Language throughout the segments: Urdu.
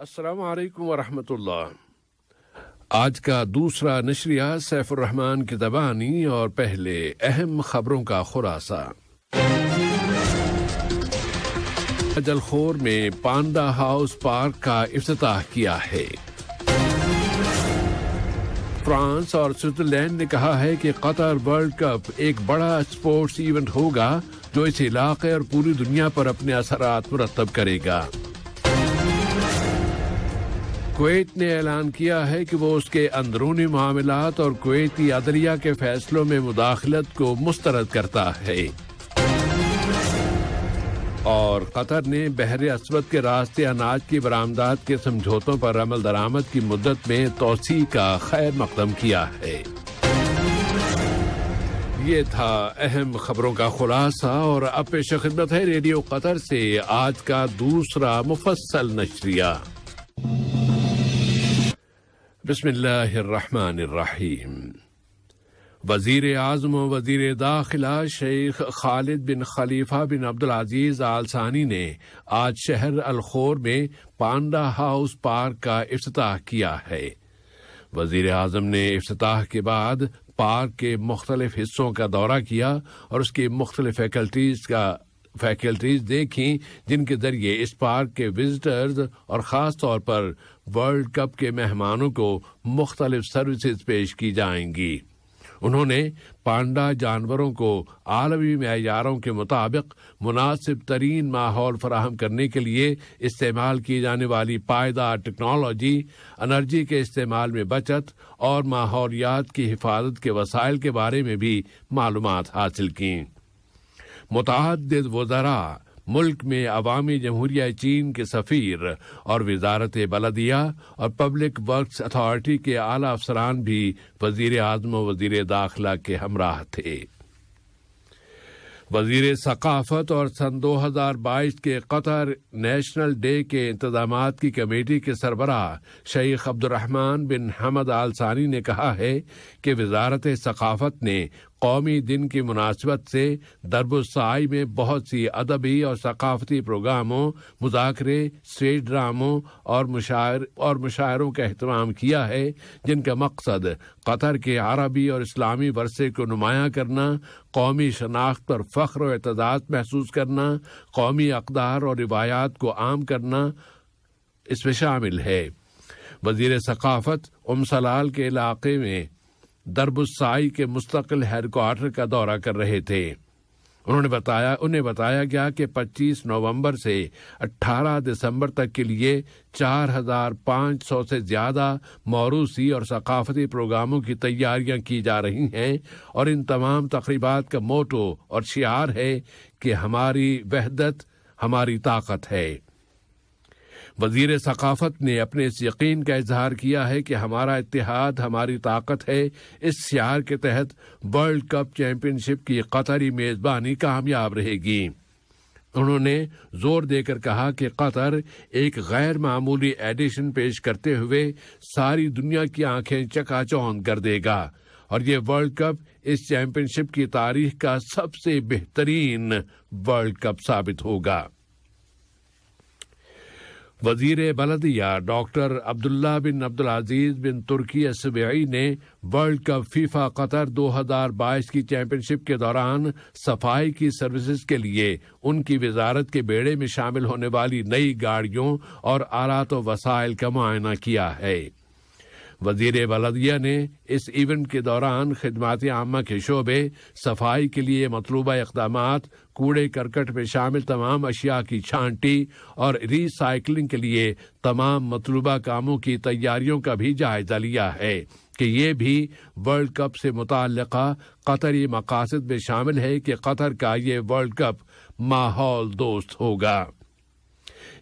السلام علیکم ورحمۃ اللہ۔ آج کا دوسرا نشریہ سیف الرحمان کی زبانی اور پہلے اہم خبروں کا خلاصہ۔ جلخور میں پانڈا ہاؤس پارک کا افتتاح کیا ہے۔ فرانس اور سوئٹزرلینڈ نے کہا ہے کہ قطر ورلڈ کپ ایک بڑا اسپورٹس ایونٹ ہوگا جو اس علاقے اور پوری دنیا پر اپنے اثرات مرتب کرے گا۔ کویت نے اعلان کیا ہے کہ وہ اس کے اندرونی معاملات اور کویتی عدلیہ کے فیصلوں میں مداخلت کو مسترد کرتا ہے۔ اور قطر نے بحر اسود کے راستے اناج کی برآمدات کے سمجھوتوں پر عمل درآمد کی مدت میں توسیع کا خیر مقدم کیا ہے۔ یہ تھا اہم خبروں کا خلاصہ، اور اب پیش خدمت ہے ریڈیو قطر سے آج کا دوسرا مفصل نشریہ۔ بسم اللہ الرحمن الرحیم۔ وزیر اعظم و وزیر داخلہ شیخ خالد بن خلیفہ بن عبدالعزیز آل ثانی نے آج شہر الخور میں پانڈا ہاؤس پارک کا افتتاح کیا ہے۔ وزیر اعظم نے افتتاح کے بعد پارک کے مختلف حصوں کا دورہ کیا اور اس کی مختلف فیکلٹیز دیکھیں جن کے ذریعے اس پارک کے وزٹرز اور خاص طور پر ورلڈ کپ کے مہمانوں کو مختلف سروسز پیش کی جائیں گی۔ انہوں نے پانڈا جانوروں کو عالمی معیاروں کے مطابق مناسب ترین ماحول فراہم کرنے کے لیے استعمال کی جانے والی پائیدار ٹیکنالوجی، انرجی کے استعمال میں بچت اور ماحولیات کی حفاظت کے وسائل کے بارے میں بھی معلومات حاصل کیں۔ متعدد وزراء، ملک میں عوامی جمہوریہ چین کے سفیر اور وزارت بلدیہ اور پبلک ورکس اتھارٹی کے اعلی افسران بھی وزیر اعظم و وزیر داخلہ کے ہمراہ تھے۔ وزیر ثقافت اور سن 2022 کے قطر نیشنل ڈے کے انتظامات کی کمیٹی کے سربراہ شیخ عبد الرحمن بن حمد آل ثانی نے کہا ہے کہ وزارت ثقافت نے قومی دن کی مناسبت سے درب السعی میں بہت سی ادبی اور ثقافتی پروگراموں، مذاکرے، اسٹیج ڈراموں اور مشاعروں کا اہتمام کیا ہے جن کا مقصد قطر کے عربی اور اسلامی ورثے کو نمایاں کرنا، قومی شناخت پر فخر و اعتزاز محسوس کرنا، قومی اقدار اور روایات کو عام کرنا اس میں شامل ہے۔ وزیر ثقافت سلال کے علاقے میں درب السعی کے مستقل ہیڈ کوارٹر کا دورہ کر رہے تھے۔ انہیں بتایا گیا کہ 25 نومبر سے 18 دسمبر تک کے لیے 4500 سے زیادہ موروثی اور ثقافتی پروگراموں کی تیاریاں کی جا رہی ہیں، اور ان تمام تقریبات کا موٹو اور شعار ہے کہ ہماری وحدت ہماری طاقت ہے۔ وزیر ثقافت نے اپنے اس یقین کا اظہار کیا ہے کہ ہمارا اتحاد ہماری طاقت ہے۔ اس شعار کے تحت ورلڈ کپ چیمپئن شپ کی قطری میزبانی کامیاب رہے گی۔ انہوں نے زور دے کر کہا کہ قطر ایک غیر معمولی ایڈیشن پیش کرتے ہوئے ساری دنیا کی آنکھیں چکا چوند کر دے گا، اور یہ ورلڈ کپ اس چیمپئن شپ کی تاریخ کا سب سے بہترین ورلڈ کپ ثابت ہوگا۔ وزیر بلدیہ ڈاکٹر عبداللہ بن عبدالعزیز بن ترکی السبیعی نے ورلڈ کپ فیفا قطر 2022 کی چیمپئن شپ کے دوران صفائی کی سروسز کے لیے ان کی وزارت کے بیڑے میں شامل ہونے والی نئی گاڑیوں اور آلات و وسائل کا معائنہ کیا ہے۔ وزیر بلدیہ نے اس ایونٹ کے دوران خدمات عامہ کے شعبے، صفائی کے لیے مطلوبہ اقدامات، کوڑے کرکٹ میں شامل تمام اشیاء کی چھانٹی اور ری سائیکلنگ کے لیے تمام مطلوبہ کاموں کی تیاریوں کا بھی جائزہ لیا ہے کہ یہ بھی ورلڈ کپ سے متعلقہ قطری مقاصد میں شامل ہے کہ قطر کا یہ ورلڈ کپ ماحول دوست ہوگا۔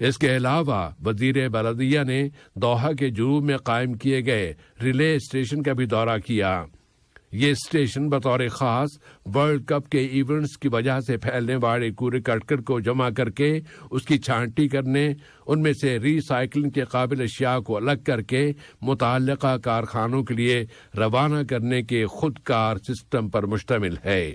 اس کے علاوہ وزیر بلدیہ نے دوحہ کے جنوب میں قائم کیے گئے ریلے اسٹیشن کا بھی دورہ کیا۔ یہ اسٹیشن بطور خاص ورلڈ کپ کے ایونٹس کی وجہ سے پھیلنے والے کوڑے کرکٹ کو جمع کر کے اس کی چھانٹی کرنے، ان میں سے ری سائیکلنگ کے قابل اشیاء کو الگ کر کے متعلقہ کارخانوں کے لیے روانہ کرنے کے خود کار سسٹم پر مشتمل ہے۔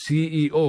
CEO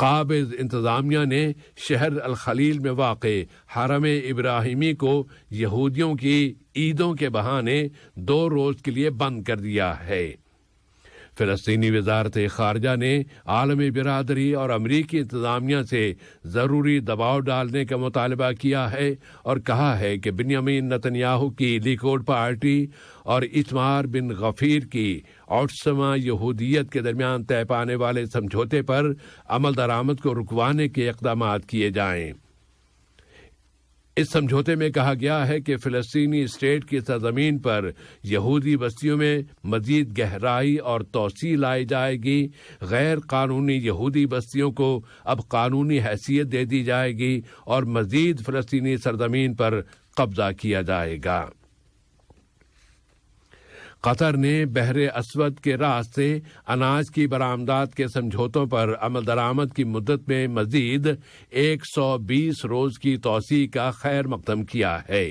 قابض انتظامیہ نے شہر الخلیل میں واقع حرم ابراہیمی کو یہودیوں کی عیدوں کے بہانے 2 روز کے لیے بند کر دیا ہے۔ فلسطینی وزارت خارجہ نے عالمی برادری اور امریکی انتظامیہ سے ضروری دباؤ ڈالنے کا مطالبہ کیا ہے اور کہا ہے کہ بنیامین نتنیاہو کی لیکوڈ پارٹی اور اتمار بن غفیر کی اوٹسما یہودیت کے درمیان طے پانے والے سمجھوتے پر عمل درآمد کو رکوانے کے اقدامات کیے جائیں۔ اس سمجھوتے میں کہا گیا ہے کہ فلسطینی اسٹیٹ کی سرزمین پر یہودی بستیوں میں مزید گہرائی اور توسیع لائی جائے گی، غیر قانونی یہودی بستیوں کو اب قانونی حیثیت دے دی جائے گی اور مزید فلسطینی سرزمین پر قبضہ کیا جائے گا۔ قطر نے بحر اسود کے راستے اناج کی برآمدات کے سمجھوتوں پر عمل درآمد کی مدت میں مزید 120 روز کی توسیع کا خیر مقدم کیا ہے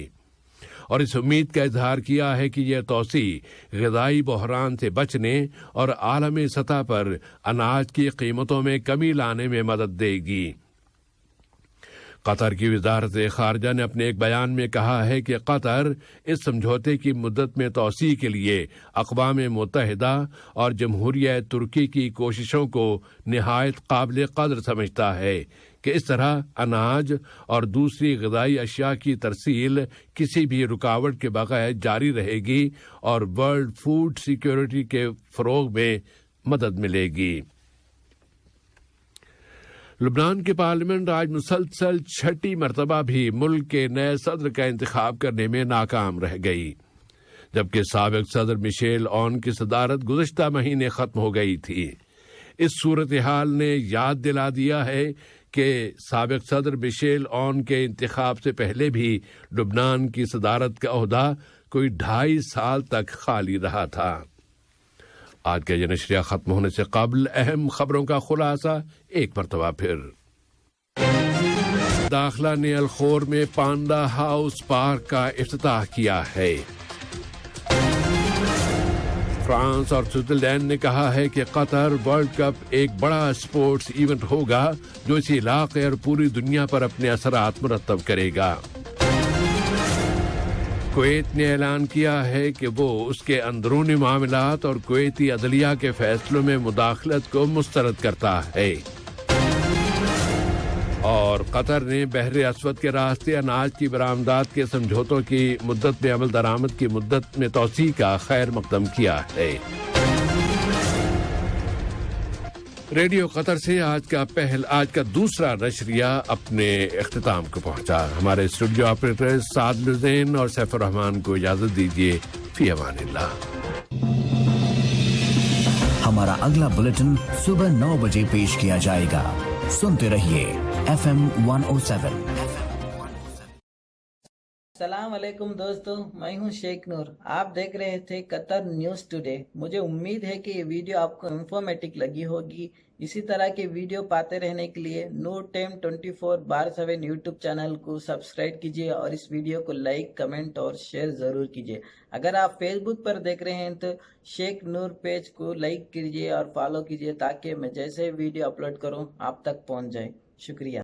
اور اس امید کا اظہار کیا ہے کہ یہ توسیع غذائی بحران سے بچنے اور عالمی سطح پر اناج کی قیمتوں میں کمی لانے میں مدد دے گی۔ قطر کی وزارت خارجہ نے اپنے ایک بیان میں کہا ہے کہ قطر اس سمجھوتے کی مدت میں توسیع کے لیے اقوام متحدہ اور جمہوریہ ترکی کی کوششوں کو نہایت قابل قدر سمجھتا ہے کہ اس طرح اناج اور دوسری غذائی اشیاء کی ترسیل کسی بھی رکاوٹ کے بغیر جاری رہے گی اور ورلڈ فوڈ سیکیورٹی کے فروغ میں مدد ملے گی۔ لبنان کی پارلیمنٹ آج مسلسل 6ٹی مرتبہ بھی ملک کے نئے صدر کا انتخاب کرنے میں ناکام رہ گئی، جبکہ سابق صدر مشیل اون کی صدارت گزشتہ مہینے ختم ہو گئی تھی۔ اس صورتحال نے یاد دلا دیا ہے کہ سابق صدر مشیل اون کے انتخاب سے پہلے بھی لبنان کی صدارت کا عہدہ کوئی 2.5 سال تک خالی رہا تھا۔ آج کا یہ نشریہ ختم ہونے سے قبل اہم خبروں کا خلاصہ ایک مرتبہ پھر۔ داخلہ نے الخور میں پانڈا ہاؤس پارک کا افتتاح کیا ہے۔ فرانس اور سوئٹزرلینڈ نے کہا ہے کہ قطر ورلڈ کپ ایک بڑا اسپورٹس ایونٹ ہوگا جو اسی علاقے اور پوری دنیا پر اپنے اثرات مرتب کرے گا۔ کویت نے اعلان کیا ہے کہ وہ اس کے اندرونی معاملات اور کویتی عدلیہ کے فیصلوں میں مداخلت کو مسترد کرتا ہے۔ اور قطر نے بحر اسود کے راستے اناج کی برآمدات کے سمجھوتوں کی مدت میں عمل درآمد کی مدت میں توسیع کا خیر مقدم کیا ہے۔ ریڈیو قطر سے آج کا دوسرا نشریہ اپنے اختتام کو پہنچا۔ ہمارے اسٹوڈیو آپریٹر سعد الزین اور سیف الرحمان کو اجازت دیجیے۔ فی امان اللہ۔ ہمارا اگلا بلیٹن صبح 9 بجے پیش کیا جائے گا۔ سنتے رہیے FM 107۔ السلام علیکم دوستو، میں ہوں شیخ نور۔ آپ دیکھ رہے تھے قطر نیوز ٹوڈے۔ مجھے امید ہے کہ یہ ویڈیو آپ کو انفارمیٹک لگی ہوگی۔ اسی طرح کے ویڈیو پاتے رہنے کے لیے نور ٹائم 24/7 یوٹیوب چینل کو سبسکرائب کیجیے اور اس ویڈیو کو لائک، کمنٹ اور شیئر ضرور کیجیے۔ اگر آپ فیس بک پر دیکھ رہے ہیں تو شیخ نور پیج کو لائک کیجیے اور فالو کیجیے تاکہ میں جیسے ویڈیو اپلوڈ کروں آپ تک پہنچ جائے۔ شکریہ۔